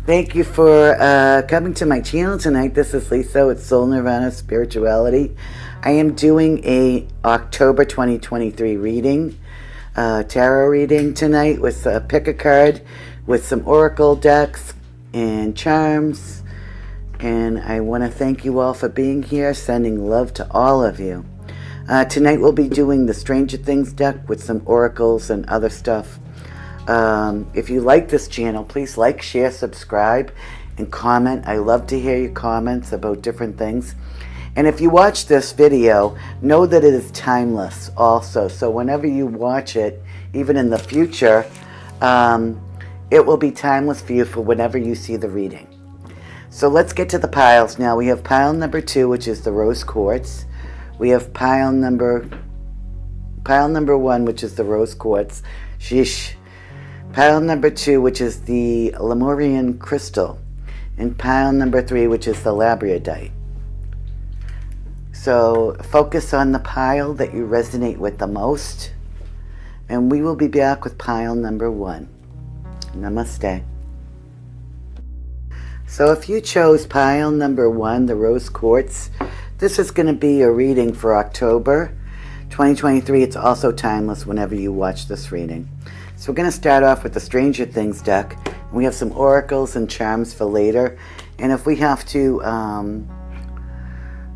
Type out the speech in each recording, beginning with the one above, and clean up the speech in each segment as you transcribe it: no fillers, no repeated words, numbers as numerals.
Thank you for coming to my channel tonight. This is Lisa with Soul Nirvana Spirituality. I am doing a October 2023 reading, tarot reading tonight with pick a card with some oracle decks and charms. And I want to thank you all for being here, sending love to all of you. Tonight we'll be doing the Stranger Things deck with some oracles and other stuff. If you like this channel, please like, share, subscribe, and comment. I love to hear your comments about different things. And if you watch this video, know that it is timeless also. So whenever you watch it, even in the future, it will be timeless for you for whenever you see the reading. So let's get to the piles now. We have pile number 2, which is the rose quartz. We have pile number 1, which is the rose quartz. Sheesh. Pile number 2, which is the lemurian crystal, and pile number 3, which is the labradite. So focus on the pile that you resonate with the most, and we will be back with pile number 1. Namaste. So if you chose pile number 1, the rose quartz, this is going to be a reading for October 2023. It's also timeless whenever you watch this reading. So we're going to start off with the Stranger Things deck. We have some oracles and charms for later. And if we have to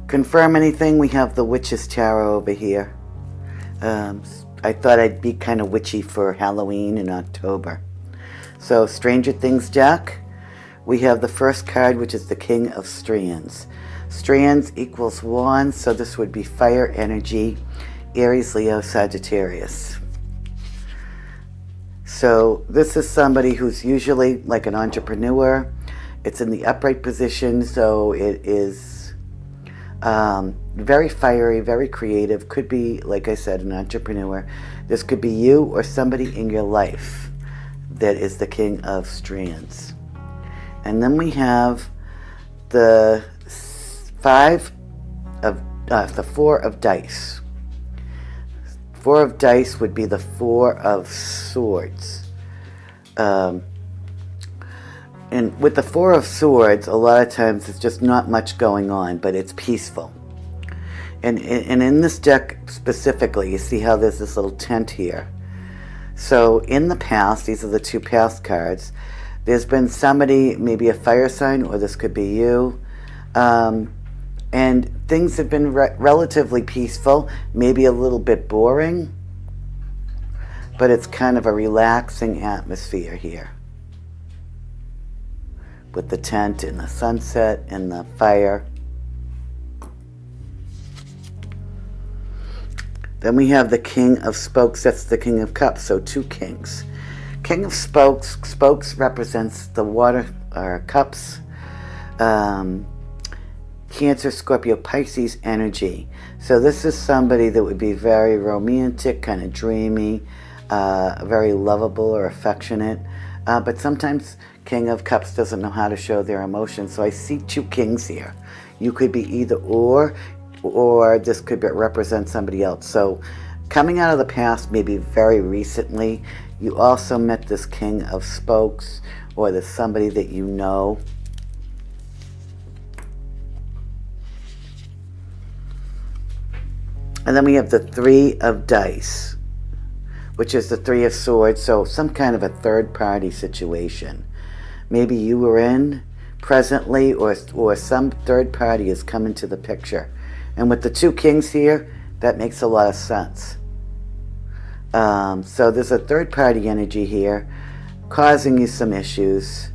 confirm anything, we have the Witch's Tarot over here. I thought I'd be kind of witchy for Halloween in October. So Stranger Things deck. We have the first card, which is the King of Strands. Strands equals wands, so this would be fire energy, Aries, Leo, Sagittarius. So this is somebody who's usually like an entrepreneur. It's in the upright position, so it is very fiery, very creative. Could be, like I said, an entrepreneur. This could be you or somebody in your life that is the King of Strands. And then we have the 4 of dice. 4 of dice would be the 4 of swords. And with the 4 of swords, a lot of times it's just not much going on, but it's peaceful. And in this deck specifically, you see how there's this little tent here. So in the past, these are the 2 past cards, there's been somebody, maybe a fire sign, or this could be you, and things have been relatively peaceful, maybe a little bit boring, but it's kind of a relaxing atmosphere here with the tent and the sunset and the fire. Then we have the King of Spokes. That's the King of Cups, so 2 kings. King of Spokes represents the water or cups, Cancer, Scorpio, Pisces energy. So this is somebody that would be very romantic, kind of dreamy, very lovable or affectionate. But sometimes King of Cups doesn't know how to show their emotions. So I see 2 kings here. You could be either or this could represent somebody else. So coming out of the past, maybe very recently, you also met this King of Spokes, or there's somebody that you know. And then we have the 3 of dice, which is the 3 of swords, so some kind of a third-party situation. Maybe you were in presently, or some third party has come into the picture. And with the 2 kings here, that makes a lot of sense. So there's a third-party energy here causing you some issues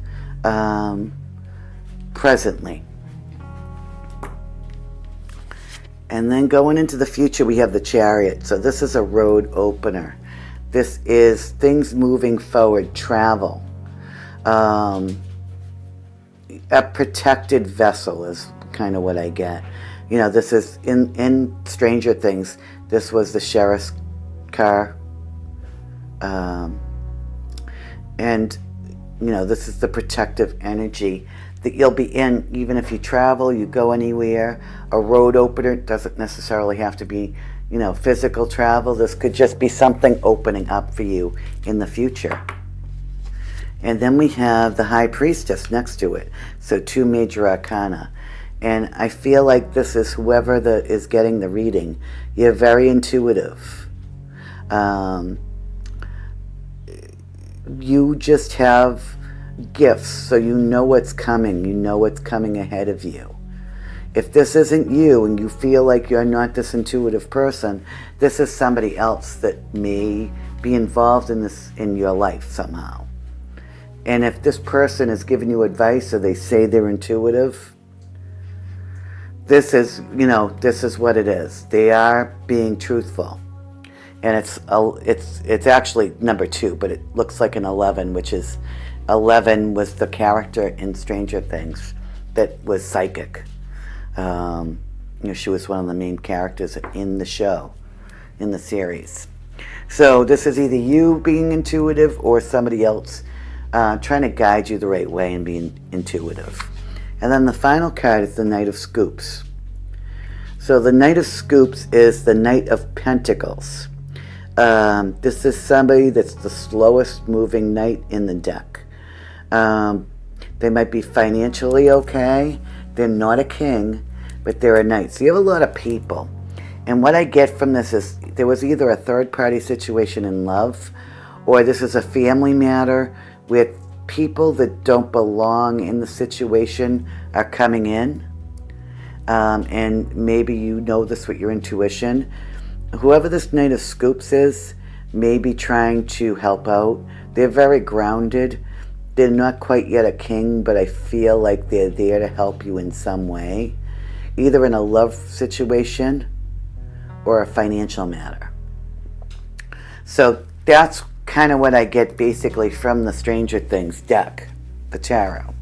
presently. And then going into the future, we have the Chariot. So this is a road opener. This is things moving forward, travel. A protected vessel is kind of what I get. You know, this is in Stranger Things. This was the sheriff's car. And, you know, this is the protective energy that you'll be in, even if you travel, you go anywhere. A road opener doesn't necessarily have to be, you know, physical travel. This could just be something opening up for you in the future. And then we have the High Priestess next to it. So 2 major arcana. And I feel like this is whoever is getting the reading. You're very intuitive. You just have gifts, so you know what's coming. You know what's coming ahead of you. If this isn't you and you feel like you're not this intuitive person, this is somebody else that may be involved in this in your life somehow. And if this person is giving you advice or they say they're intuitive, this is what it is. They are being truthful. And it's actually number 2, but it looks like an 11, which is 11 was the character in Stranger Things that was psychic. She was one of the main characters in the show, in the series. So this is either you being intuitive or somebody else trying to guide you the right way and being intuitive. And then the final card is the Knight of Scoops. So the Knight of Scoops is the Knight of Pentacles. This is somebody that's the slowest moving knight in the deck. They might be financially okay. They're not a king, but they're a knight. So you have a lot of people. And what I get from this is there was either a third-party situation in love, or this is a family matter where people that don't belong in the situation are coming in. And maybe you know this with your intuition. Whoever this Knight of Scoops is may be trying to help out. They're very grounded. They're not quite yet a king, but I feel like they're there to help you in some way, either in a love situation or a financial matter. So that's kind of what I get basically from the Stranger Things deck, the tarot.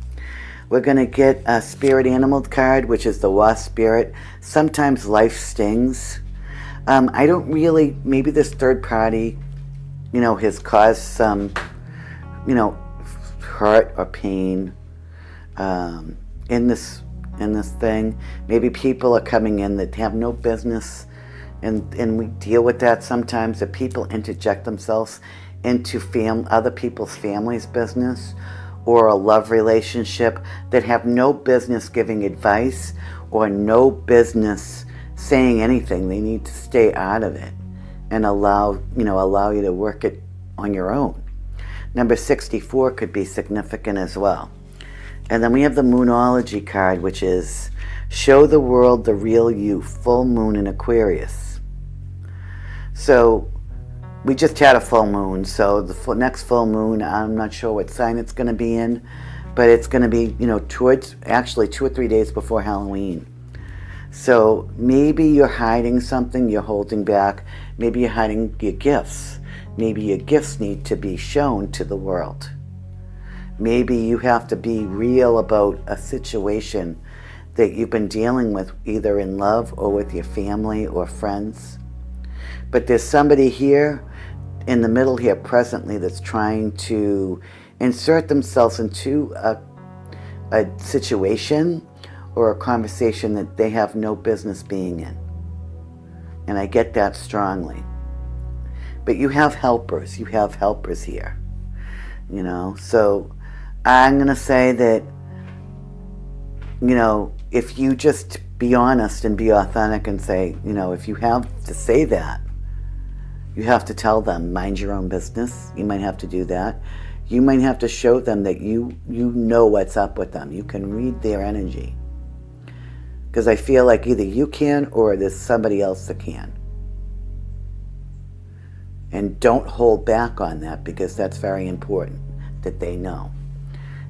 We're going to get a spirit animal card, which is the wasp spirit. Sometimes life stings. I don't really, maybe this third party, has caused some, hurt or pain in this thing. Maybe people are coming in that have no business, and we deal with that sometimes, that people interject themselves into other people's family's business or a love relationship that have no business giving advice or no business saying anything. They need to stay out of it and allow you to work it on your own. Number 64 could be significant as well. And then we have the Moonology card, which is show the world the real you, full moon in Aquarius. So we just had a full moon, so the next full moon, I'm not sure what sign it's going to be in, but it's going to be, towards actually 2 or 3 days before Halloween. So maybe you're hiding something, you're holding back. Maybe you're hiding your gifts. Maybe your gifts need to be shown to the world. Maybe you have to be real about a situation that you've been dealing with, either in love or with your family or friends. But there's somebody here in the middle here presently that's trying to insert themselves into a situation or a conversation that they have no business being in. And I get that strongly. But you have helpers. You have helpers here. So I'm going to say that, if you just be honest and be authentic and say, if you have to say that, you have to tell them, mind your own business. You might have to do that. You might have to show them that you know what's up with them. You can read their energy. Because I feel like either you can or there's somebody else that can. And don't hold back on that, because that's very important that they know.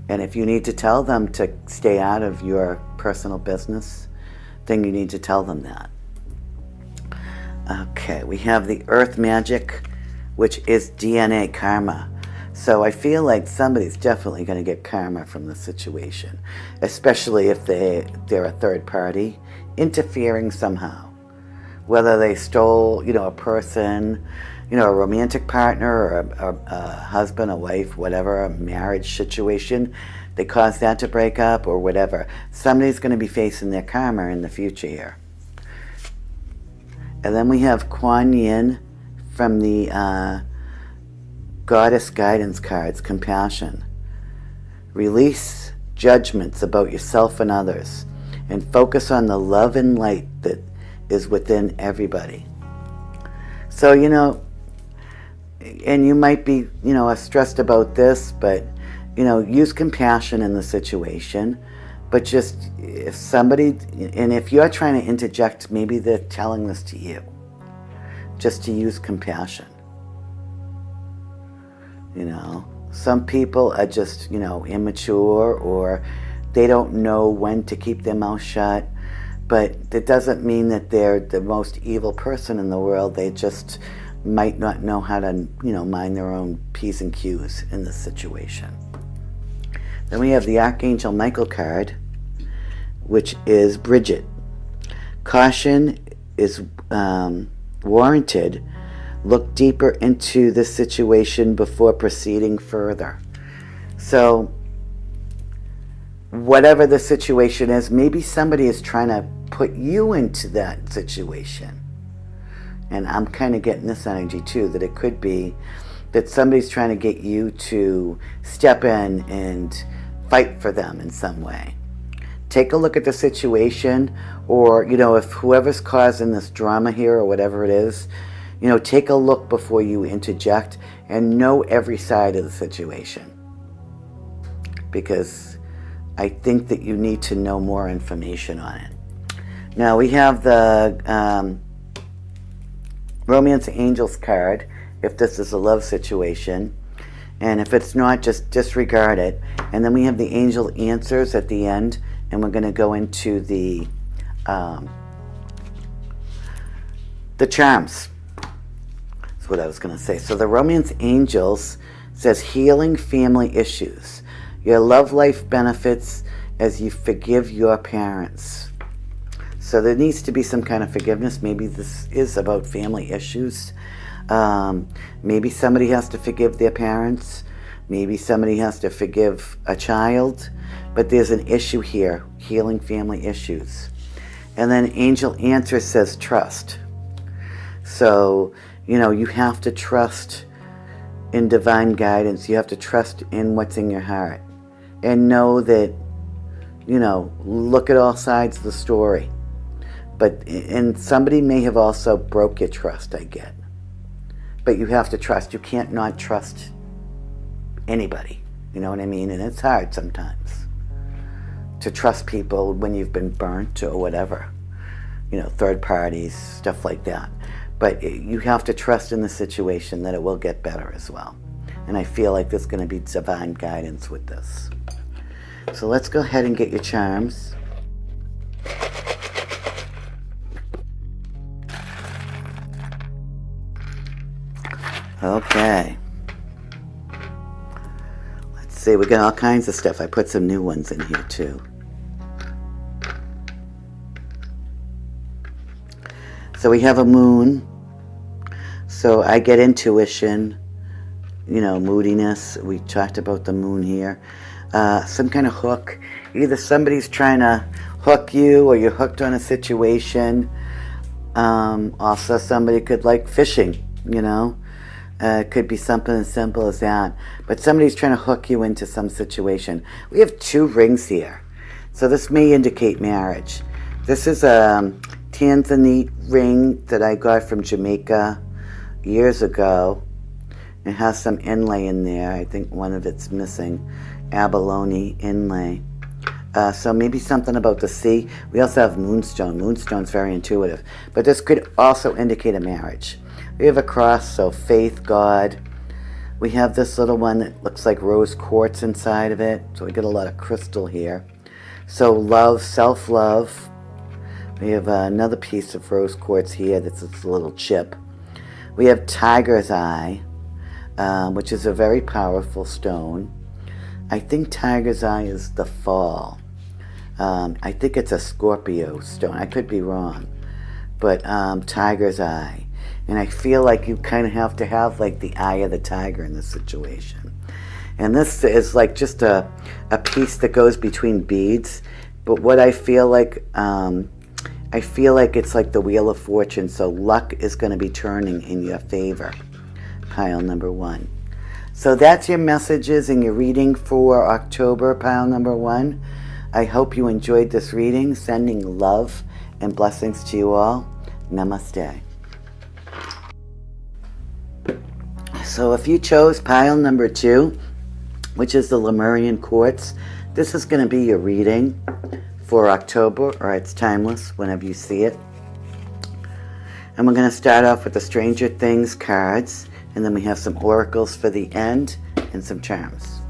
And if you need to tell them to stay out of your personal business, then you need to tell them that. Okay, we have the Earth Magic, which is DNA karma. So I feel like somebody's definitely going to get karma from the situation, especially if they're a third party interfering somehow. Whether they stole, a person, a romantic partner or a husband, a wife, whatever, a marriage situation, they caused that to break up or whatever. Somebody's going to be facing their karma in the future here. And then we have Kuan Yin from the Goddess Guidance cards, Compassion. Release judgments about yourself and others, and focus on the love and light that is within everybody. So, and you might be, stressed about this, but, use compassion in the situation. But just if somebody, and if you're trying to interject, maybe they're telling this to you, just to use compassion. Some people are just, immature, or they don't know when to keep their mouth shut. But that doesn't mean that they're the most evil person in the world. They just might not know how to, mind their own P's and Q's in this situation. Then we have the Archangel Michael card, which is Bridget. Caution is warranted. Look deeper into this situation before proceeding further. So, whatever the situation is, maybe somebody is trying to put you into that situation. And I'm kind of getting this energy too, that it could be that somebody's trying to get you to step in and fight for them in some way. Take a look at the situation, or, if whoever's causing this drama here or whatever it is, take a look before you interject and know every side of the situation. Because I think that you need to know more information on it. Now we have the Romance Angels card, if this is a love situation. And if it's not, just disregard it. And then we have the angel answers at the end, and we're going to go into the charms. That's what I was going to say. So the Romance Angels says healing family issues. Your love life benefits as you forgive your parents. So there needs to be some kind of forgiveness. Maybe this is about family issues. Maybe somebody has to forgive their parents. Maybe somebody has to forgive a child. But there's an issue here, healing family issues. And then Angel Answer says trust. So, you have to trust in divine guidance. You have to trust in what's in your heart. And know that, look at all sides of the story. And somebody may have also broke your trust, I get. But you have to trust. You can't not trust anybody. You know what I mean? And it's hard sometimes to trust people when you've been burnt or whatever. Third parties, stuff like that. But you have to trust in the situation that it will get better as well. And I feel like there's going to be divine guidance with this. So let's go ahead and get your charms. Okay. Let's see, we got all kinds of stuff. I put some new ones in here too. So we have a moon. So I get intuition, moodiness. We talked about the moon here. Some kind of hook. Either somebody's trying to hook you or you're hooked on a situation. Also, somebody could like fishing, It could be something as simple as that. But somebody's trying to hook you into some situation. We have 2 rings here. So this may indicate marriage. This is a Tanzanite ring that I got from Jamaica years ago. It has some inlay in there. I think one of it's missing. Abalone inlay. So maybe something about the sea. We also have moonstone. Moonstone's very intuitive. But this could also indicate a marriage. We have a cross, so faith, God. We have this little one that looks like rose quartz inside of it. So we get a lot of crystal here. So love, self-love. We have another piece of rose quartz here that's this little chip. We have tiger's eye, which is a very powerful stone. I think tiger's eye is the fall. I think it's a Scorpio stone. I could be wrong. But tiger's eye. And I feel like you kind of have to have like the eye of the tiger in this situation. And this is like just a piece that goes between beads. But what I feel like it's like the Wheel of Fortune. So luck is going to be turning in your favor. Pile number 1. So that's your messages and your reading for October, pile number 1. I hope you enjoyed this reading. Sending love and blessings to you all. Namaste. So if you chose pile number 2, which is the Lemurian quartz, this is going to be your reading for October, or it's timeless whenever you see it. And we're going to start off with the Stranger Things cards, and then we have some oracles for the end and some charms.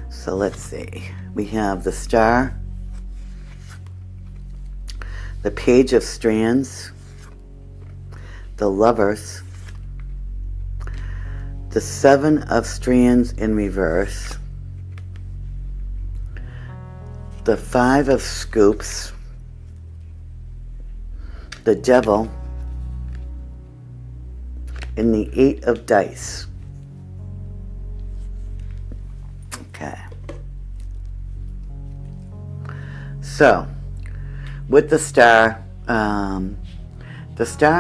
So let's see. We have the Star, the Page of Strands, the Lovers, the 7 of Strands in reverse, the 5 of Scoops, the Devil, and the 8 of Dice. Okay. So, with the Star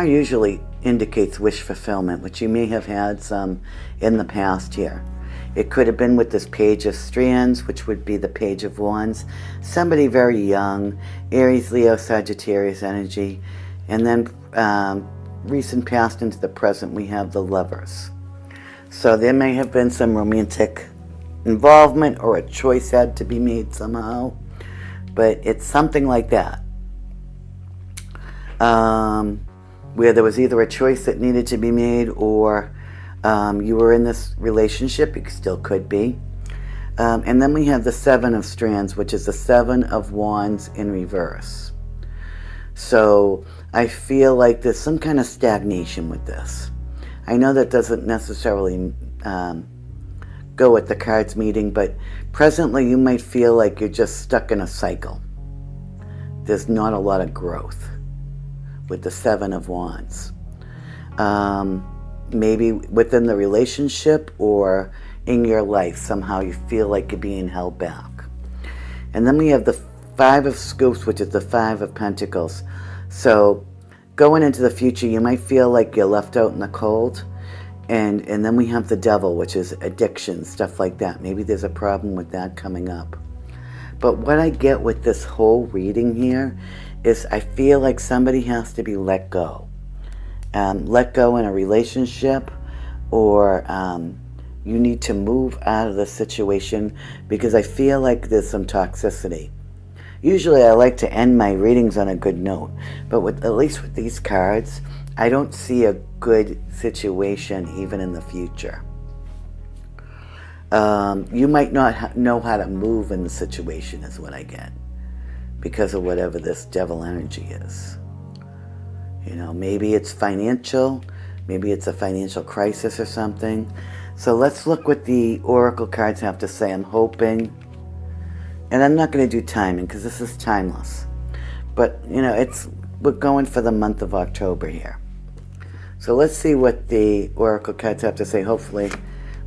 usually indicates wish fulfillment, which you may have had some in the past here. It could have been with this Page of Strands, which would be the Page of Wands. Somebody very young, Aries, Leo, Sagittarius energy. And then recent past into the present, we have the Lovers. So there may have been some romantic involvement or a choice had to be made somehow. But it's something like that. Where there was either a choice that needed to be made, or you were in this relationship, you still could be. And then we have the 7 of Strands, which is the 7 of Wands in reverse. So I feel like there's some kind of stagnation with this. I know that doesn't necessarily go with the cards meeting, but presently you might feel like you're just stuck in a cycle. There's not a lot of growth with the 7 of Wands. Maybe within the relationship or in your life, somehow you feel like you're being held back. And then we have the 5 of Scoops, which is the 5 of Pentacles. So going into the future, you might feel like you're left out in the cold. And then we have the Devil, which is addiction, stuff like that. Maybe there's a problem with that coming up. But what I get with this whole reading here is I feel like somebody has to be let go. Let go in a relationship, or you need to move out of the situation, because I feel like there's some toxicity. Usually I like to end my readings on a good note, but at least with these cards, I don't see a good situation even in the future. You might not know how to move in the situation is what I get, because of whatever this Devil energy is. You know, maybe it's financial, maybe it's a financial crisis or something. So let's look what the oracle cards have to say. I'm hoping, and I'm not going to do timing because this is timeless, but you know, we're going for the month of October here. So let's see what the oracle cards have to say. Hopefully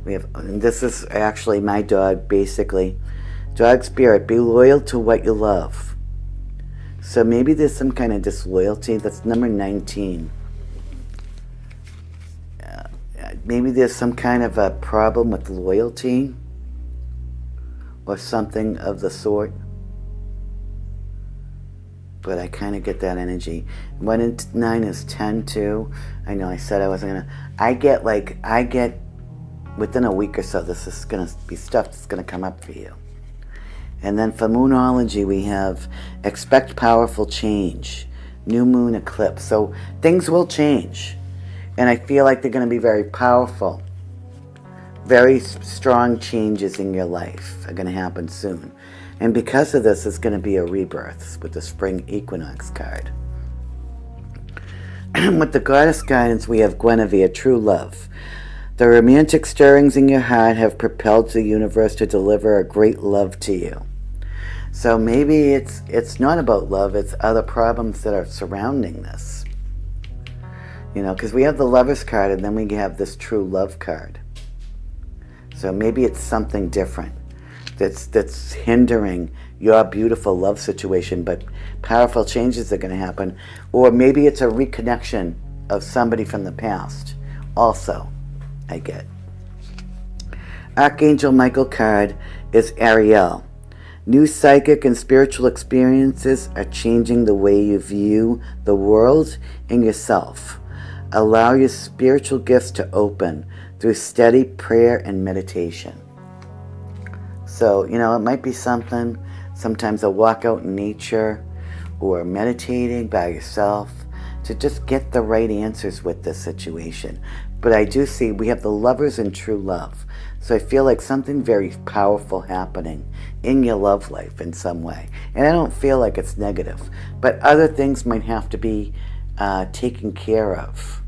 we have, and this is actually my dog, basically. Dog spirit, be loyal to what you love. So maybe there's some kind of disloyalty. That's number 19. Maybe there's some kind of a problem with loyalty or something of the sort. But I kind of get that energy. 1 and 9 is 10 too. I know I said I wasn't gonna. I get within a week or so, this is gonna be stuff that's gonna come up for you. And then for Moonology, we have expect powerful change, new moon eclipse. So things will change, and I feel like they're going to be very powerful. Very strong changes in your life are going to happen soon. And because of this, it's going to be a rebirth with the spring equinox card. With the goddess guidance, we have Guinevere, true love. The romantic stirrings in your heart have propelled the universe to deliver a great love to you. So maybe it's not about love, it's other problems that are surrounding this. You know, because we have the Lovers card and then we have this true love card. So maybe it's something different that's hindering your beautiful love situation, but powerful changes are going to happen. Or maybe it's a reconnection of somebody from the past also, I get. Archangel Michael card is Ariel. New psychic and spiritual experiences are changing the way you view the world and yourself. Allow your spiritual gifts to open through steady prayer and meditation. So, it might be something, sometimes a walk out in nature or meditating by yourself to just get the right answers with this situation. But I do see we have the lovers in true love. So I feel like something very powerful happening in your love life in some way. And I don't feel like it's negative. But other things might have to be taken care of.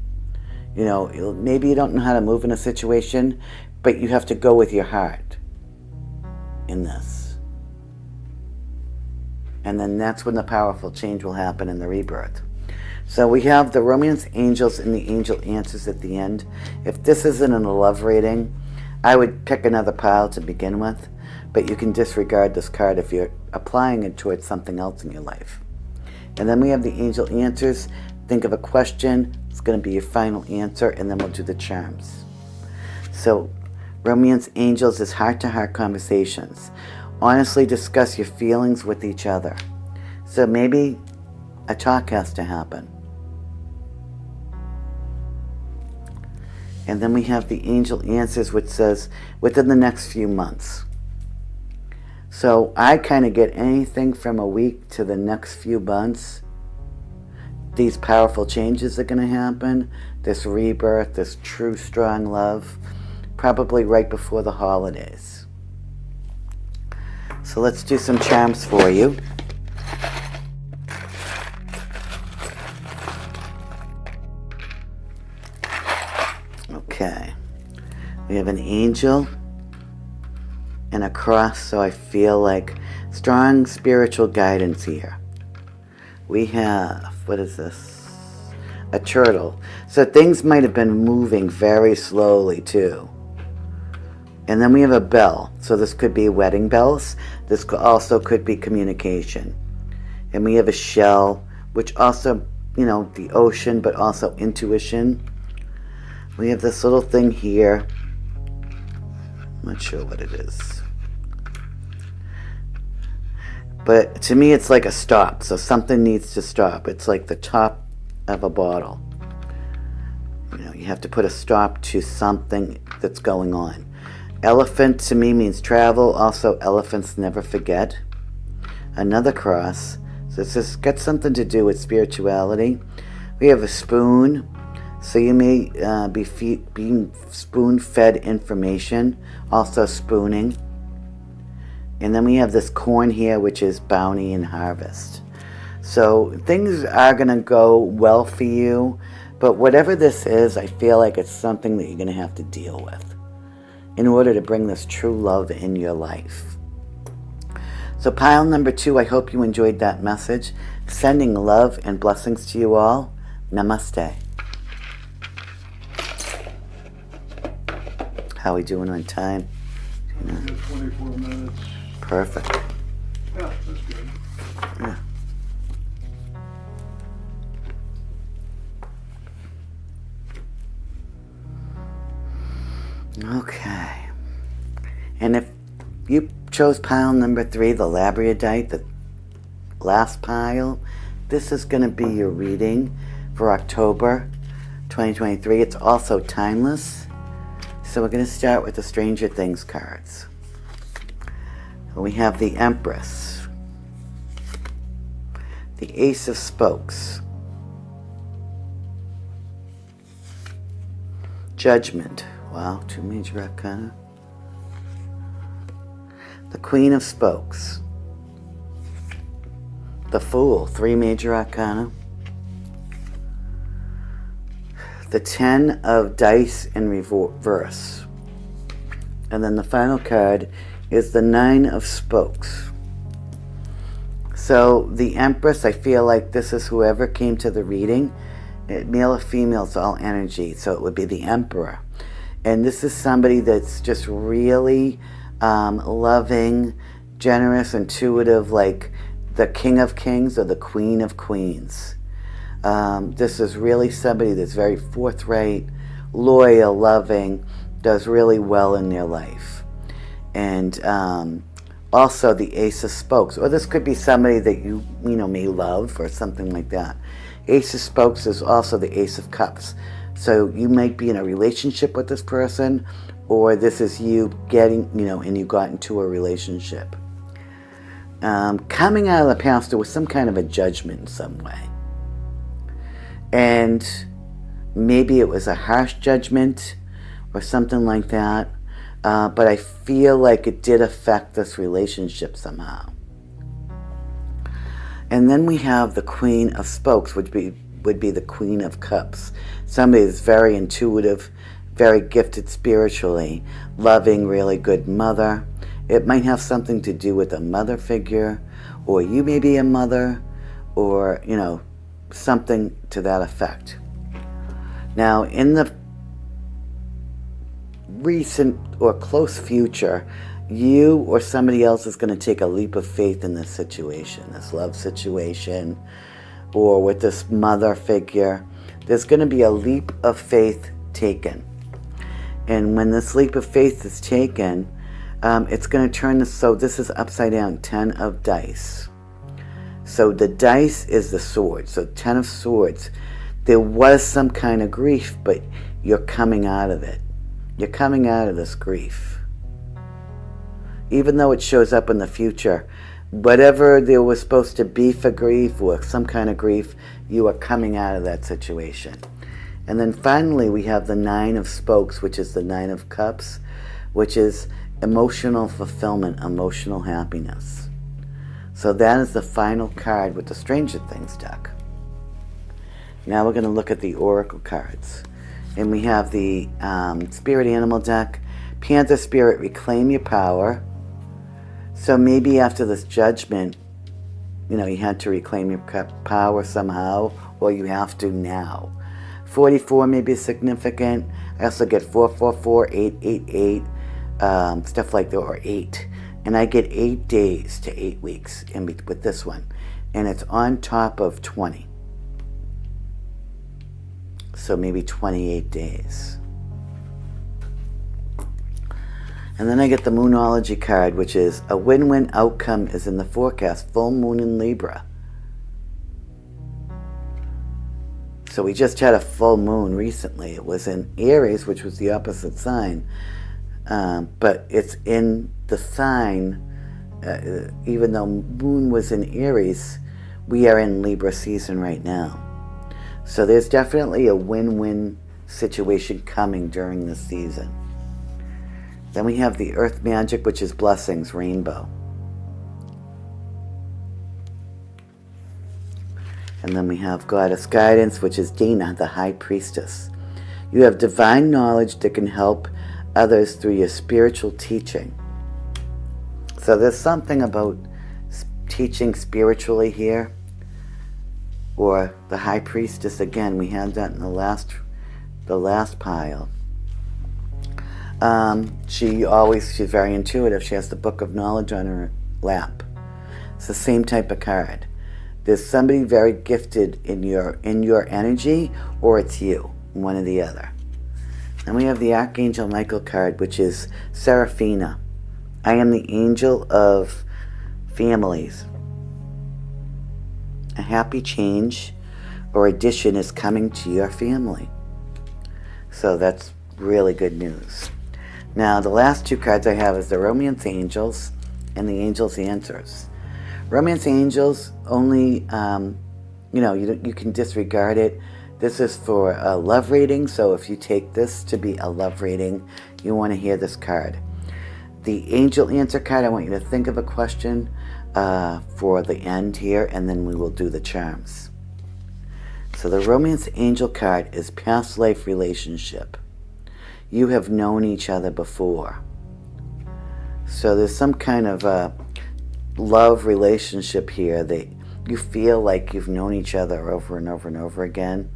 Maybe you don't know how to move in a situation, but you have to go with your heart in this. And then that's when the powerful change will happen in the rebirth. So we have the romance angels and the angel answers at the end. If this isn't in a love reading, I would pick another pile to begin with, but you can disregard this card if you're applying it towards something else in your life. And then we have the angel answers. Think of a question. It's going to be your final answer, and then we'll do the charms. So romance angels is heart-to-heart conversations. Honestly discuss your feelings with each other. So maybe a talk has to happen. And then we have the angel answers, which says within the next few months. So I kind of get anything from a week to the next few months. These powerful changes are going to happen. This rebirth, this true strong love, probably right before the holidays. So let's do some charms for you. Okay, we have an angel and a cross, so I feel like strong spiritual guidance here. We have, what is this? A turtle. So things might have been moving very slowly too. And then we have a bell. So this could be wedding bells. This also could be communication. And we have a shell, which also, the ocean, but also intuition. We have this little thing here. I'm not sure what it is. But to me, it's like a stop. So something needs to stop. It's like the top of a bottle. You have to put a stop to something that's going on. Elephant to me means travel. Also, elephants never forget. Another cross. So it's got something to do with spirituality. We have a spoon. So you may be being spoon-fed information, also spooning. And then we have this corn here, which is bounty and harvest. So things are going to go well for you, but whatever this is, I feel like it's something that you're going to have to deal with in order to bring this true love in your life. So pile number 2, I hope you enjoyed that message. Sending love and blessings to you all. Namaste. How are we doing on time? 24 minutes. Perfect. Yeah, that's good. Yeah. Okay. And if you chose pile number 3, the labradite, the last pile, this is going to be your reading for October 2023. It's also timeless. So we're going to start with the Stranger Things cards. We have the Empress, the Ace of Spokes, Judgment. Wow, 2 major arcana. The Queen of Spokes, the Fool, 3 major arcana. The 10 of dice in reverse. And then the final card is the 9 of spokes. So the Empress, I feel like this is whoever came to the reading. Male or female, it's all energy. So it would be the Emperor. And this is somebody that's just really loving, generous, intuitive, like the King of Kings or the Queen of Queens. This is really somebody that's very forthright, loyal, loving, does really well in their life. And also the Ace of Spokes, or this could be somebody that you may love or something like that. Ace of Spokes is also the Ace of Cups. So you might be in a relationship with this person, or this is you getting, and you got into a relationship. Coming out of the past, there was some kind of a judgment in some way. And maybe it was a harsh judgment or something like that. But I feel like it did affect this relationship somehow. And then we have the Queen of Spokes, which would be the Queen of Cups. Somebody that's very intuitive, very gifted spiritually, loving, really good mother. It might have something to do with a mother figure, or you may be a mother, or, something to that effect. Now, in the recent or close future, you or somebody else is going to take a leap of faith in this situation, this love situation, or with this mother figure. There's going to be a leap of faith taken. And when this leap of faith is taken, it's going to turn this, so this is upside down, 10 of dice. So the dice is the sword, so 10 of swords. There was some kind of grief, but you're coming out of it. You're coming out of this grief. Even though it shows up in the future, whatever there was supposed to be for grief or some kind of grief, you are coming out of that situation. And then finally we have the 9 of Spokes, which is the 9 of Cups, which is emotional fulfillment, emotional happiness. So that is the final card with the Stranger Things deck. Now we're going to look at the Oracle cards. And we have the Spirit Animal deck. Panther Spirit, reclaim your power. So maybe after this judgment, you had to reclaim your power somehow, or you have to now. 44 may be significant. I also get 444, 888, stuff like that, or 8. And I get 8 days to 8 weeks with this one. And it's on top of 20. So maybe 28 days. And then I get the Moonology card, which is a win-win outcome is in the forecast, full moon in Libra. So we just had a full moon recently. It was in Aries, which was the opposite sign. But it's in the sign, even though moon was in Aries, we are in Libra season right now. So there's definitely a win-win situation coming during this season. Then we have the Earth Magic, which is blessings, rainbow. And then we have Goddess Guidance, which is Dana, the High Priestess. You have divine knowledge that can help others through your spiritual teaching. So there's something about teaching spiritually here. Or the High Priestess, again, we had that in the last pile. She's very intuitive. She has the Book of Knowledge on her lap. It's the same type of card. There's somebody very gifted in your energy, or it's you, one or the other. And we have the Archangel Michael card, which is Seraphina. I am the angel of families. A happy change or addition is coming to your family. So that's really good news. Now, the last 2 cards I have is the Romance Angels and the Angels Answers. Romance Angels only, you can disregard it. This is for a love reading, so if you take this to be a love reading, you want to hear this card. The Angel Answer card, I want you to think of a question for the end here, and then we will do the charms. So the Romance Angel card is past life relationship. You have known each other before. So there's some kind of a love relationship here that you feel like you've known each other over and over and over again.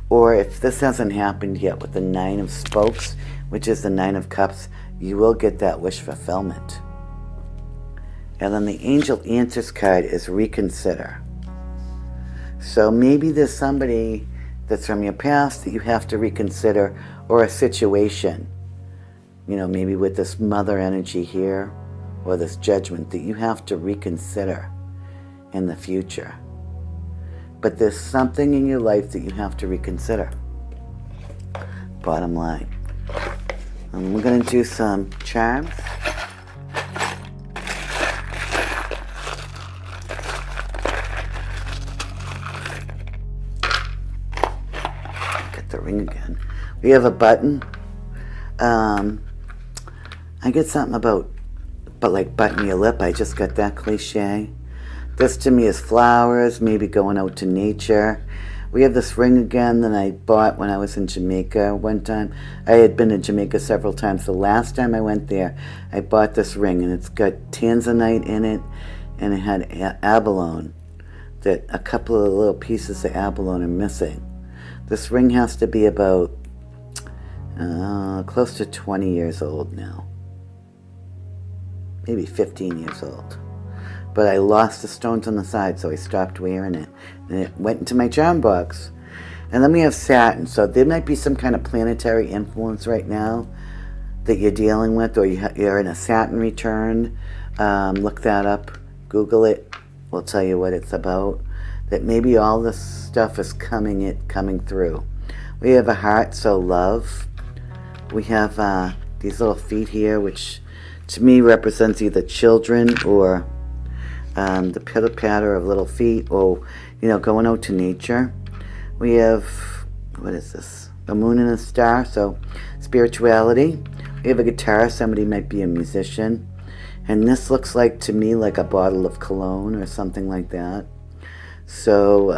Or if this hasn't happened yet with the 9 of Spokes, which is the 9 of Cups, you will get that wish fulfillment. And then the Angel Answers card is reconsider. So maybe there's somebody that's from your past that you have to reconsider, or a situation maybe with this mother energy here, or this judgment that you have to reconsider in the future. But there's something in your life that you have to reconsider. Bottom line. And we're going to do some charms. Get the ring again. We have a button. I get something about like button your lip. I just got that cliche. This to me is flowers, maybe going out to nature. We have this ring again that I bought when I was in Jamaica one time. I had been in Jamaica several times. The last time I went there, I bought this ring, and it's got tanzanite in it, and it had abalone. That a couple of little pieces of abalone are missing. This ring has to be about close to 20 years old now. Maybe 15 years old. But I lost the stones on the side, so I stopped wearing it. And it went into my charm box. And then we have Saturn. So there might be some kind of planetary influence right now that you're dealing with, or you're in a Saturn return. Look that up. Google it. We'll tell you what it's about. That maybe all this stuff is coming through. We have a heart, so love. We have these little feet here, which to me represents either children or the pitter-patter of little feet, or going out to nature. We have, what is this? A moon and a star, so spirituality. We have a guitar. Somebody might be a musician. And this looks like, to me, like a bottle of cologne or something like that. So,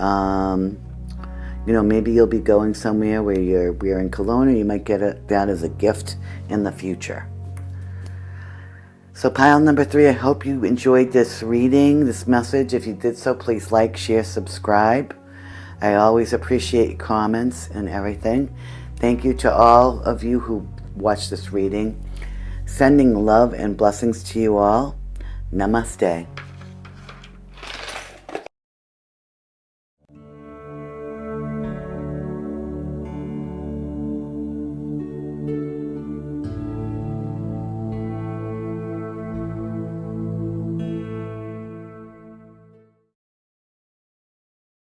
maybe you'll be going somewhere where you're wearing cologne, or you might get that as a gift in the future. So pile number 3, I hope you enjoyed this reading, this message. If you did so, please like, share, subscribe. I always appreciate your comments and everything. Thank you to all of you who watched this reading. Sending love and blessings to you all. Namaste.